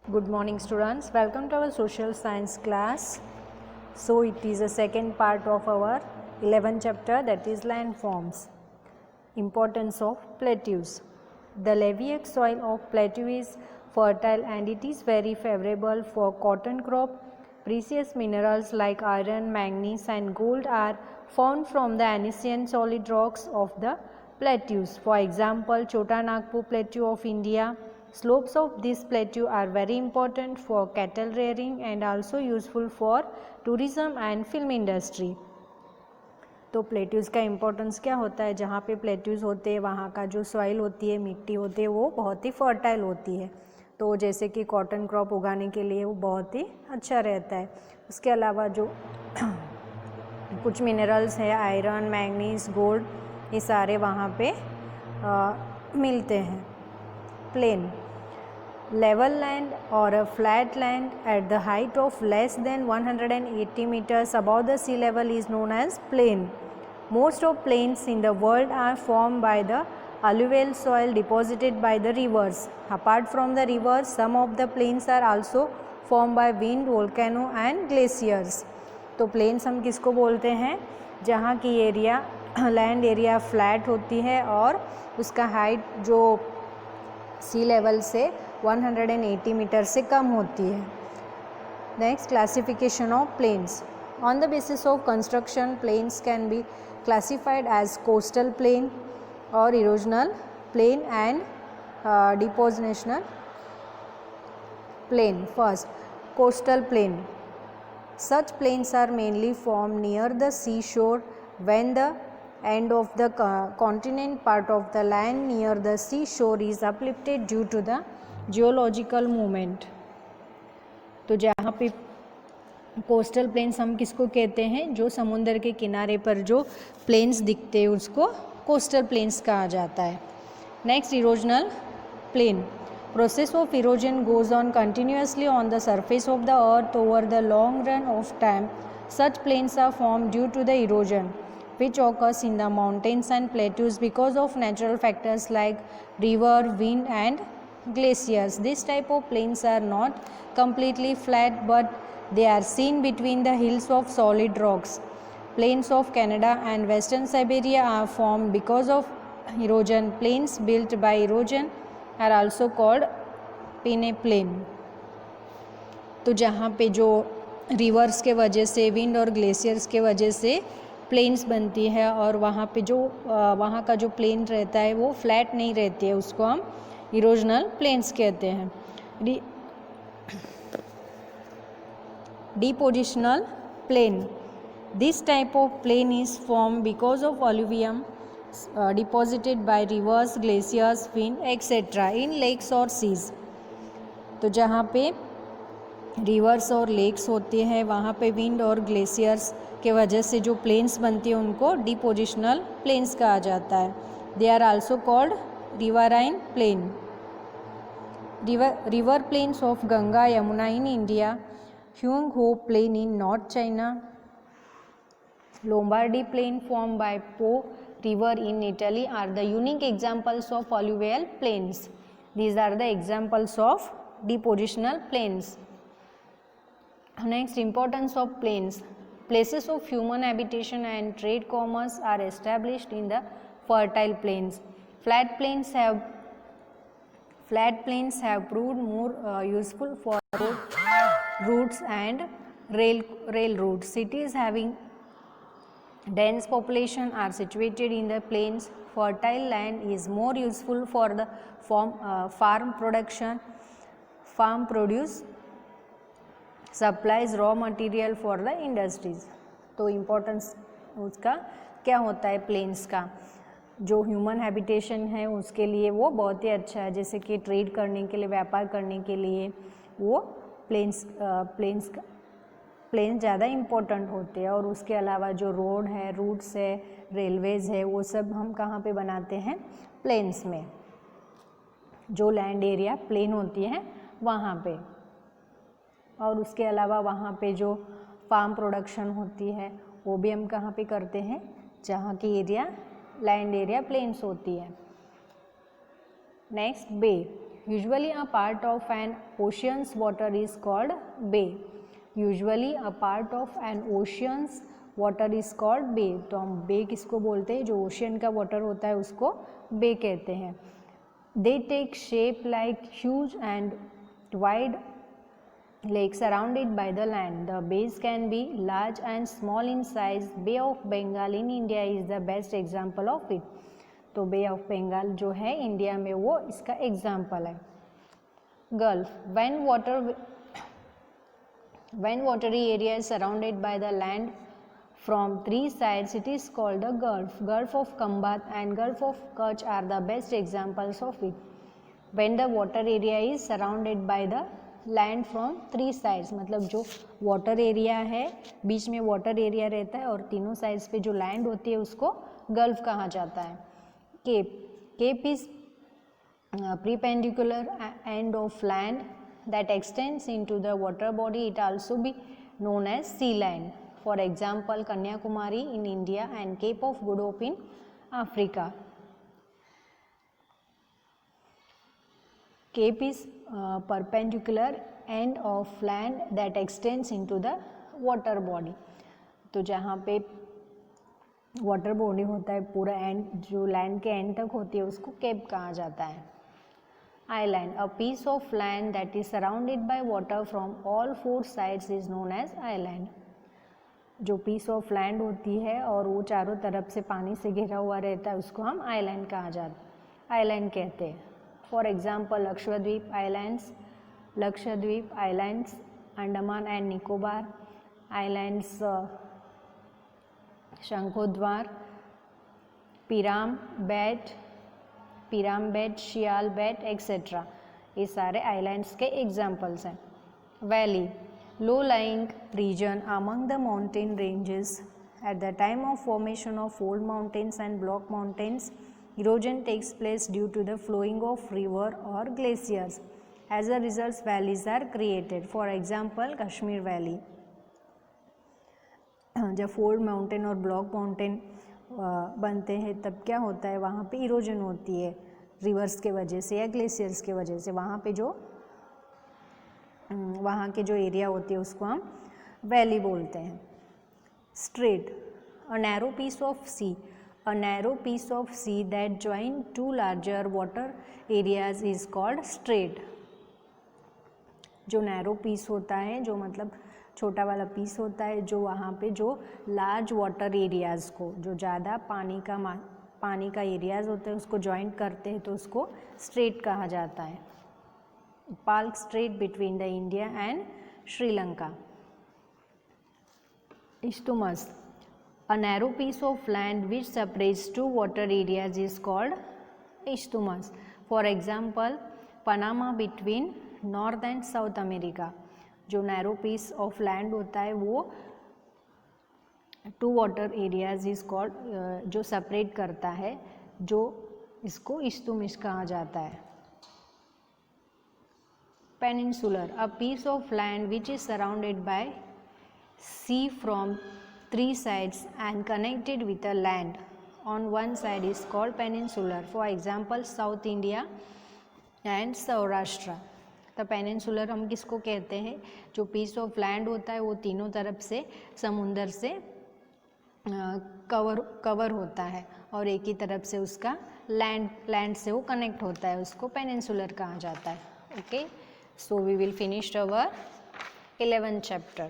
Good morning students, welcome to our social science class. So it is a second part of our 11th chapter, that is landforms. Importance of plateaus. The laviac soil of plateau is fertile and it is very favorable for cotton crop. Precious minerals like iron, manganese and gold are found from the ancient solid rocks of the plateaus. For example, Chota Nagpur Plateau of India. Slopes of this plateau are very important for cattle rearing and also useful for tourism and film industry. तो plateaus का importance क्या होता है, जहाँ पे plateaus होते हैं वहाँ का जो सॉइल होती है, मिट्टी होती है, वो बहुत ही फर्टाइल होती है। तो जैसे कि कॉटन क्रॉप उगाने के लिए वो बहुत ही अच्छा रहता है। उसके अलावा जो कुछ मिनरल्स है, आयरन, मैंगनीज, गोल्ड, ये सारे वहाँ पे मिलते हैं। Plain, level land or a flat land at the height of less than 180 meters above the sea level is known as plain. Most of plains in the world are formed by the alluvial soil deposited by the rivers. Apart from the rivers, some of the plains are also formed by wind, volcano and glaciers. तो plains हम किसको बोलते हैं, जहाँ की area land area flat होती है और उसका हाइट जो सी लेवल से 180 मीटर से कम होती है। Next, classification of plains. On the basis of construction, plains can be classified as coastal plain और erosional plain and depositional plain. First, coastal plain. Such plains are mainly formed near the seashore when the end of the continent part of the land near the seashore is uplifted due to the geological movement. तो जहाँ पे coastal planes हम किसको कहते हैं, जो समुद्र के किनारे पर जो प्लेन्स दिखते हैं उसको कोस्टल प्लेन्स कहा जाता है. Next, erosional plain. Process of erosion goes on continuously on the surface of the earth over the long run of time. Such plains are form due to the erosion which occurs in the mountains and plateaus because of natural factors like river, wind and glaciers. This type of plains are not completely flat but they are seen between the hills of solid rocks. Plains of Canada and Western Siberia are formed because of erosion. Plains built by erosion are also called peneplain. तो जहाँ पे जो reverse के वजह से, wind और glaciers के वजह से प्लेन्स बनती है और वहाँ पे जो वहाँ का जो प्लेन रहता है वो फ्लैट नहीं रहती है, उसको हम इरोजनल प्लेन्स कहते हैं. Depositional plain. This type of plain is form because of alluvium deposited by rivers, glaciers, wind etcetera in lakes और सीज. तो जहाँ पे रिवर्स और लेक्स होते हैं वहाँ पे विंड और ग्लेशियर्स के वजह से जो प्लेन्स बनती है उनको डिपोजिशनल प्लेन्स कहा जाता है. They are also called riverine plain. River plains of Ganga, Yamuna in India, Hwang Ho plain in North China, Lombardy plain form by Po river in Italy are the unique examples of alluvial plains. These are the examples of depositional plains. Next, importance of plains. Places of human habitation and trade commerce are established in the fertile plains. Flat plains have proved more useful for routes and rail routes. Cities having dense population are situated in the plains. Fertile land is more useful for the farm production. Farm produce supplies raw material for the industries. तो importance उसका क्या होता है planes का, जो human habitation है उसके लिए वो बहुत ही अच्छा है, जैसे कि ट्रेड करने के लिए, व्यापार करने के लिए वो प्लेन्स ज़्यादा इम्पोर्टेंट होते हैं. और उसके अलावा जो रोड है, रूट्स है, रेलवेज़ है, वो सब हम कहाँ पे बनाते हैं, प्लेन्स में. जो लैंड एरिया प्लेन होती है वहाँ पे. और उसके अलावा वहाँ पे जो फार्म प्रोडक्शन होती है वो भी हम कहाँ पे करते हैं, जहाँ की एरिया लैंड एरिया प्लेन्स होती है. Next, bay. Usually a part of an ocean's water is called bay. Usually a part of an ocean's water is called bay. तो हम bay किसको बोलते हैं? जो ओशियन का वाटर होता है उसको bay कहते हैं. They take shape like huge and wide lakes surrounded by the land. The bays can be large and small in size. Bay of Bengal in India is the best example of it. तो बे of Bengal जो है India में वो इसका example है. Gulf, when watery area is surrounded by the land from three sides, it is called a gulf. Gulf of Khambat and Gulf of Kutch are the best examples of it. When the water area is surrounded by the land from three sides, मतलब जो water area है, बीच में water area रहता है और तीनों sides पे जो लैंड होती है उसको गल्फ कहा जाता है. Cape is perpendicular end of land that extends into the water body. It also be known as sea land. For example, Kanyakumari in India and Cape of Good Hope in Africa. Cape is perpendicular end of land that extends into the water body. तो जहाँ पे water body होता है पूरा and जो land के and तक होती है उसको केप कहा जाता है. Island, a piece of land that is surrounded by water from all four sides is known as island. जो पीस ऑफ लैंड होती है और वो चारों तरफ से पानी से घिरा हुआ रहता है उसको हम आइलैंड कहा जाता है, आइलैंड कहते हैं. For example Lakshadweep islands, Andaman and Nicobar islands, Shankhodhar, Piram Bet, Shiyal Bet etcetera, ये सारे आइलैंड्स के एग्जाम्पल्स हैं. Valley, low lying region among the mountain ranges. At the time of formation of fold mountains and block mountains, erosion takes place due to the flowing of river or glaciers. As a result, valleys are created. For example, Kashmir Valley. जब fold mountain और block mountain बनते हैं तब क्या होता है, वहाँ पे इरोजन होती है रिवर्स के वजह से या ग्लेशियर्स के वजह से. वहाँ पे जो वहाँ के जो एरिया होती है उसको हम वैली बोलते हैं. Strait, a narrow piece of sea. A narrow piece of sea that join two larger water areas is called strait. जो नैरो पीस होता है, जो मतलब छोटा वाला पीस होता है, जो वहाँ पे जो लार्ज वाटर एरियाज़ को, जो ज़्यादा पानी का एरियाज़ होते हैं उसको जॉइंट करते हैं तो उसको स्ट्रेट कहा जाता है. Palk strait between the India and Sri Lanka. Isthmus, a narrow piece of land which separates two water areas is called isthmus. For example, Panama between North and South America. जो नैरो पीस ऑफ लैंड होता है वो two water areas is called, जो separate करता है, जो इसको isthmus कहा जाता है. Peninsular, a piece of land which is surrounded by sea from three sides and connected with a land on one side is called peninsular. For example, South India and Saurashtra. तो peninsular हम किसको कहते हैं, जो piece of land होता है वो तीनों तरफ से समुंदर से कवर होता है और एक ही तरफ से उसका लैंड से वो कनेक्ट होता है, उसको पेनिनसुलर कहा जाता है. Okay, so we will finish our 11th chapter.